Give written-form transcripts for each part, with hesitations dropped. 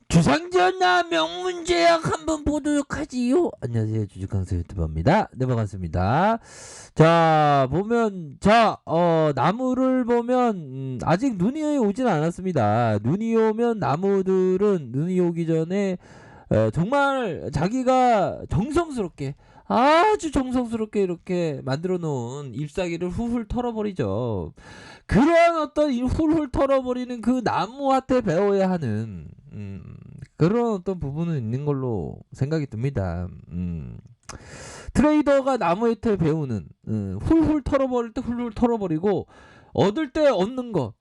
주상전나 명문제약 한번 보도록 하지요. 안녕하세요, 주식강사 유튜버입니다. 네, 반갑습니다. 자, 보면 나무를 보면 아직 눈이 오진 않았습니다. 눈이 오면 나무들은 눈이 오기 전에 정말 자기가 정성스럽게, 아주 정성스럽게 이렇게 만들어 놓은 잎사귀를 훌훌 털어버리죠. 그러한 어떤 이 훌훌 털어버리는 그 나무한테 배워야 하는 그런 어떤 부분은 있는 걸로 생각이 듭니다. 트레이더가 나무한테 배우는 훌훌 털어버릴 때 훌훌 털어버리고 얻을 때 얻는 거,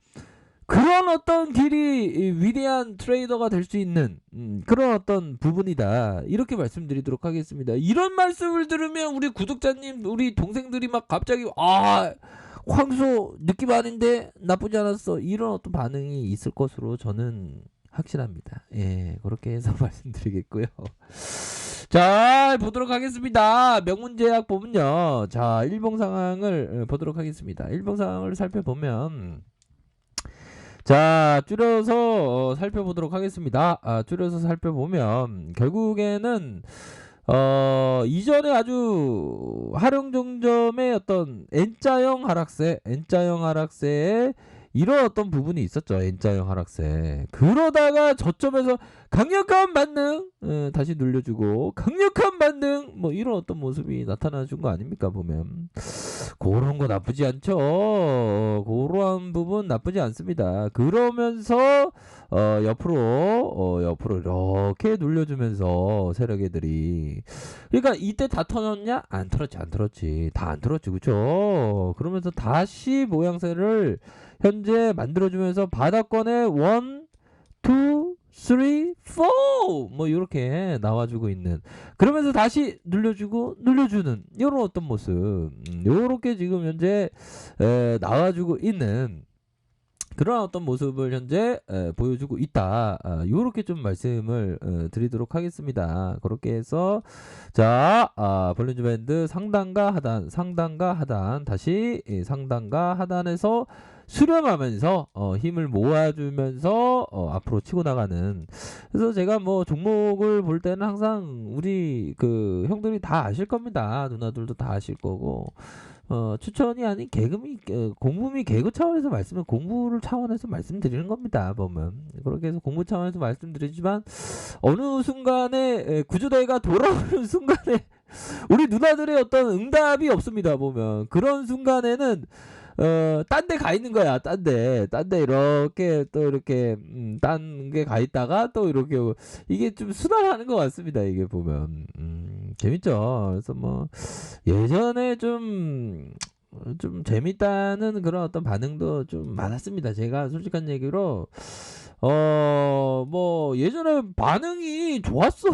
그런 어떤 길이 위대한 트레이더가 될 수 있는 그런 어떤 부분이다, 이렇게 말씀드리도록 하겠습니다. 이런 말씀을 들으면 우리 구독자님, 우리 동생들이 막 갑자기 황소 느낌 아닌데 나쁘지 않았어, 이런 어떤 반응이 있을 것으로 저는 확신합니다. 예, 그렇게 해서 말씀드리겠고요. 자, 보도록 하겠습니다. 명문제약 보면요, 자, 일봉 상황을 보도록 하겠습니다. 일봉 상황을 살펴보면, 자, 줄여서 살펴보도록 하겠습니다. 줄여서 살펴보면 결국에는 이전에 아주 하룡정점의 어떤 N자형 하락세에 이런 어떤 부분이 있었죠. N자형 하락세. 그러다가 저점에서 강력한 반등, 다시 눌려주고 강력한 반등, 뭐 이런 어떤 모습이 나타나준 거 아닙니까, 보면. 그런 거 나쁘지 않죠. 그러한 부분 나쁘지 않습니다. 그러면서 옆으로 이렇게 눌려주면서 세력애들이, 그러니까 이때 다 터졌냐? 안 털었지. 다 안 털었지, 그쵸? 그러면서 다시 모양새를 현재 만들어주면서 바닥권에 1, 2, 3, 4 뭐 이렇게 나와주고 있는, 그러면서 다시 눌려주는 이런 어떤 모습, 요렇게 지금 현재 나와주고 있는 그런 어떤 모습을 현재 보여주고 있다. 요렇게 좀 말씀을 드리도록 하겠습니다. 그렇게 해서 자, 볼린저 밴드 상단과 하단, 다시 상단과 하단에서 수렴하면서 힘을 모아주면서 앞으로 치고 나가는. 그래서 제가 뭐 종목을 볼 때는 항상 우리 그 형들이 다 아실 겁니다. 누나들도 다 아실 거고, 추천이 아닌 공부미 개그 차원에서 공부를 차원에서 말씀드리는 겁니다. 보면 그렇게 해서 공부 차원에서 말씀드리지만, 어느 순간에 구조대가 돌아오는 순간에 우리 누나들의 어떤 응답이 없습니다. 보면 그런 순간에는 딴 데 가 있는 거야. 딴 데 이렇게 또 이렇게 딴 게 가 있다가 또 이렇게, 이게 좀 수달하는 것 같습니다. 이게 보면 재밌죠. 그래서 뭐 예전에 좀 재밌다는 그런 어떤 반응도 좀 많았습니다. 제가 솔직한 얘기로 뭐 예전에 반응이 좋았어.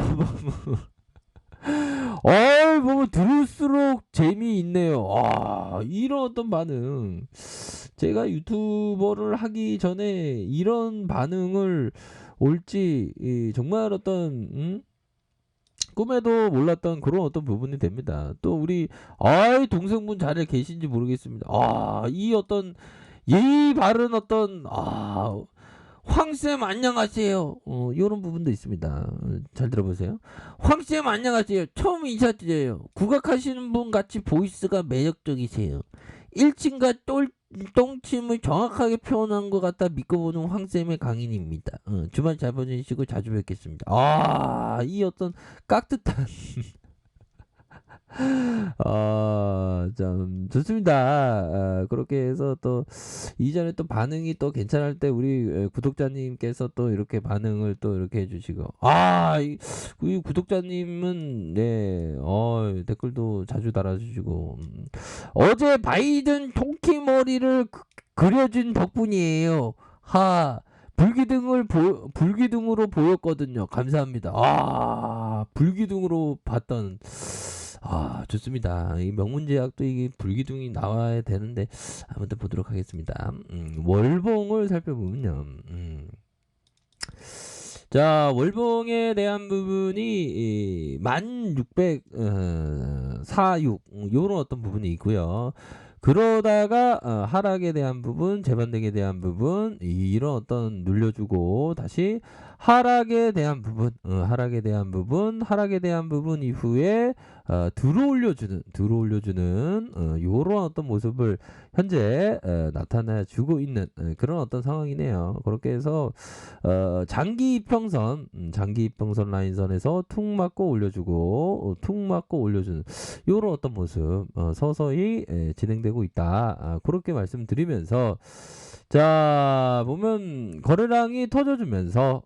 보면 들을수록 재미있네요. 이런 어떤 반응. 제가 유튜버를 하기 전에 이런 반응을 올지 정말 어떤 꿈에도 몰랐던 그런 어떤 부분이 됩니다. 또 우리 동생분 자리에 계신지 모르겠습니다. 이 어떤 예의 바른 어떤 황쌤 안녕하세요. 이런 부분도 있습니다. 잘 들어보세요. 황쌤 안녕하세요. 처음 인사드려요. 국악하시는 분 같이 보이스가 매력적이세요. 1층과 똥침을 정확하게 표현한 것 같다 믿고 보는 황쌤의 강인입니다. 주말 잘 보내시고 자주 뵙겠습니다. 이 어떤 깍듯한 좀 좋습니다. 그렇게 해서 또 이전에 또 반응이 또 괜찮을 때 우리 구독자님께서 또 이렇게 반응을 또 이렇게 해주시고, 이 구독자님은 네, 댓글도 자주 달아주시고, 어제 바이든 통키 머리를 그려준 덕분이에요. 불기둥으로 보였거든요. 감사합니다. 불기둥으로 봤던. 좋습니다. 이 명문제약도 이게 불기둥이 나와야 되는데, 한번 보도록 하겠습니다. 월봉을 살펴보면요. 자, 월봉에 대한 부분이 1646 요런 어떤 부분이 있고요. 그러다가 하락에 대한 부분, 재반등에 대한 부분, 이런 어떤 눌려주고 다시 하락에 대한 부분, 하락에 대한 부분 이후에 들어올려주는 요런 어떤 모습을 현재 나타내주고 있는 그런 어떤 상황이네요. 그렇게 해서 장기 이평선 라인선에서 툭 맞고 올려주고 툭 맞고 올려주는 요런 어떤 모습 서서히 진행되고 있다. 그렇게 말씀드리면서 자 보면 거래량이 터져주면서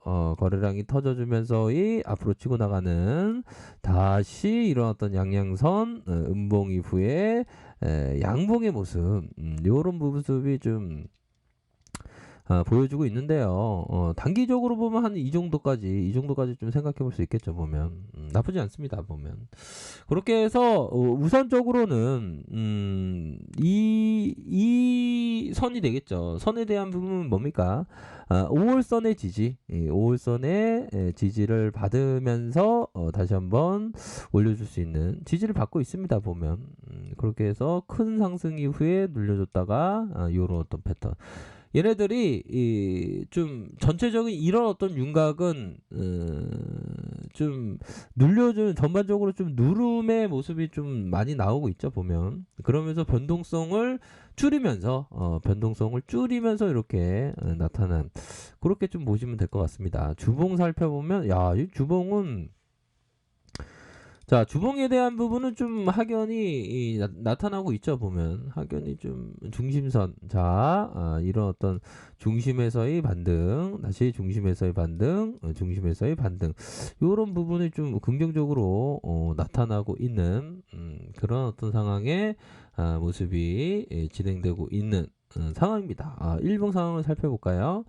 이 앞으로 치고 나가는 다시 이런 어떤 양양선 음봉 이후에 양봉의 모습 요런 모습이 좀 보여주고 있는데요. 단기적으로 보면 한 이 정도까지 좀 생각해 볼 수 있겠죠. 보면 나쁘지 않습니다. 보면 그렇게 해서 우선적으로는 이 선이 되겠죠. 선에 대한 부분은 뭡니까? 5월선의 지지, 5월선의 지지를 받으면서 다시 한번 올려줄 수 있는 지지를 받고 있습니다. 보면 그렇게 해서 큰 상승 이후에 눌려줬다가 요런 어떤 패턴. 얘네들이 좀 전체적인 이런 어떤 윤곽은 좀 눌려주는 전반적으로 좀 누름의 모습이 좀 많이 나오고 있죠. 보면 그러면서 변동성을 줄이면서 이렇게 나타난 그렇게 좀 보시면 될 것 같습니다. 주봉 살펴보면 이 주봉은 자, 주봉에 대한 부분은 좀 확연히 나타나고 있죠. 보면 확연히 좀 중심선. 자, 이런 어떤 중심에서의 반등, 다시 중심에서의 반등, 중심에서의 반등. 이런 부분이 좀 긍정적으로 나타나고 있는 그런 어떤 상황의 모습이 진행되고 있는 상황입니다. 일봉 상황을 살펴볼까요?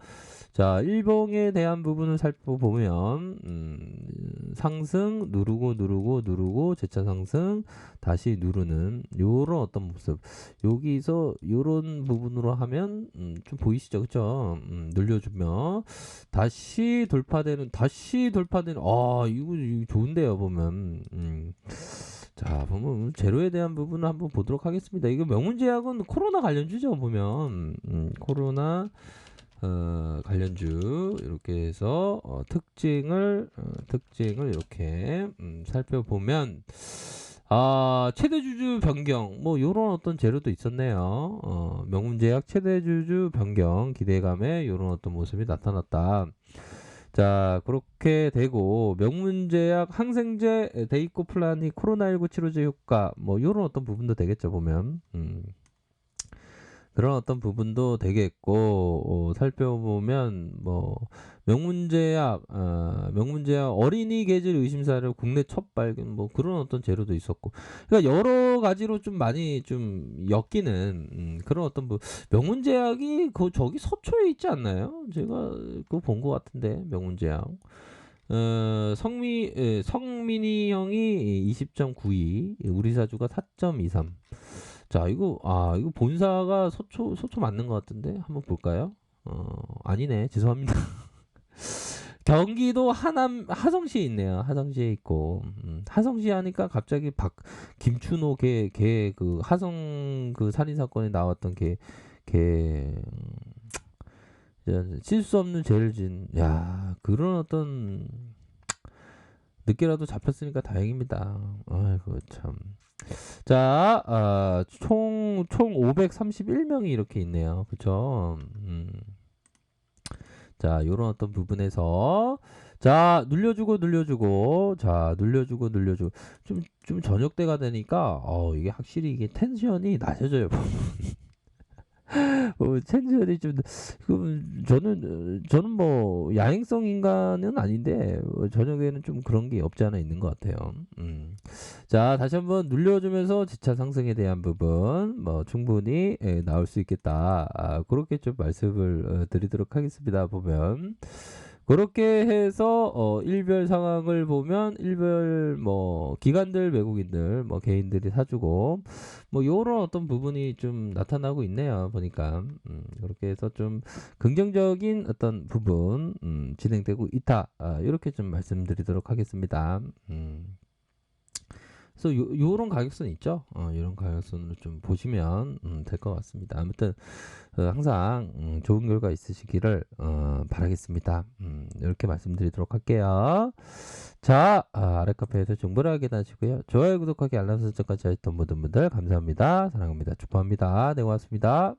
자, 일봉에 대한 부분을 살펴보면 상승 누르고 재차 상승 다시 누르는 요런 어떤 모습. 여기서 요런 부분으로 하면 좀 보이시죠? 그쵸? 눌려주면 다시 돌파되는 이거 좋은데요. 보면 자, 보면 제로에 대한 부분을 한번 보도록 하겠습니다. 이거 명문제약은 코로나 관련주죠. 보면 코로나 관련주 이렇게 해서 특징을 이렇게 살펴보면 최대 주주 변경 뭐 요런 어떤 재료도 있었네요. 명문제약 최대 주주 변경 기대감에 요런 어떤 모습이 나타났다. 자, 그렇게 되고 명문제약 항생제 데이코 플라니 코로나19 치료제 효과 뭐 요런 어떤 부분도 되겠죠. 보면 그런 어떤 부분도 되겠고 살펴보면 뭐 명문제약 어린이 계질 의심사를 국내 첫 발견 뭐 그런 어떤 재료도 있었고 그러니까 여러 가지로 좀 많이 좀 엮이는 그런 어떤 명문제약이 저기 서초에 있지 않나요? 제가 그거 본 것 같은데 명문제약 성민이 형이 20.92 우리 사주가 4.23 자, 이거 본사가 서초 맞는 것 같은데 한번 볼까요? 아니네, 죄송합니다. 경기도 하성시에 있네요. 하성시에 있고 하성시 하니까 갑자기 김춘호 그 하성 그 살인 사건에 나왔던 실수 없는 죄를 진 그런 어떤 늦게라도 잡혔으니까 다행입니다. 아이고 참. 자, 총 531명이 이렇게 있네요. 그쵸? 자, 요런 어떤 부분에서 자, 눌려주고 자, 눌려주고 좀 저녁 때가 되니까 이게 확실히 이게 텐션이 낮아져요. 텐션이 좀 저는 뭐 야행성 인간은 아닌데 저녁에는 좀 그런 게 없지 않아 있는 것 같아요. 자, 다시 한번 눌려주면서 지차 상승에 대한 부분 뭐 충분히 나올 수 있겠다. 그렇게 좀 말씀을 드리도록 하겠습니다. 보면 그렇게 해서 일별 상황을 보면 일별 뭐 기관들 외국인들 뭐 개인들이 사주고 뭐 요런 어떤 부분이 좀 나타나고 있네요. 보니까 그렇게 해서 좀 긍정적인 어떤 부분 진행되고 있다. 이렇게 좀 말씀드리도록 하겠습니다. 그래서 요런 가격선 있죠. 요런 가격선으로 좀 보시면 될 것 같습니다. 아무튼 항상 좋은 결과 있으시기를 바라겠습니다. 이렇게 말씀드리도록 할게요. 자, 아래 카페에서 정보를 확인하시고요. 좋아요, 구독하기, 알람 설정까지 하셨던 모든 분들 감사합니다. 사랑합니다. 축복합니다. 네, 고맙습니다.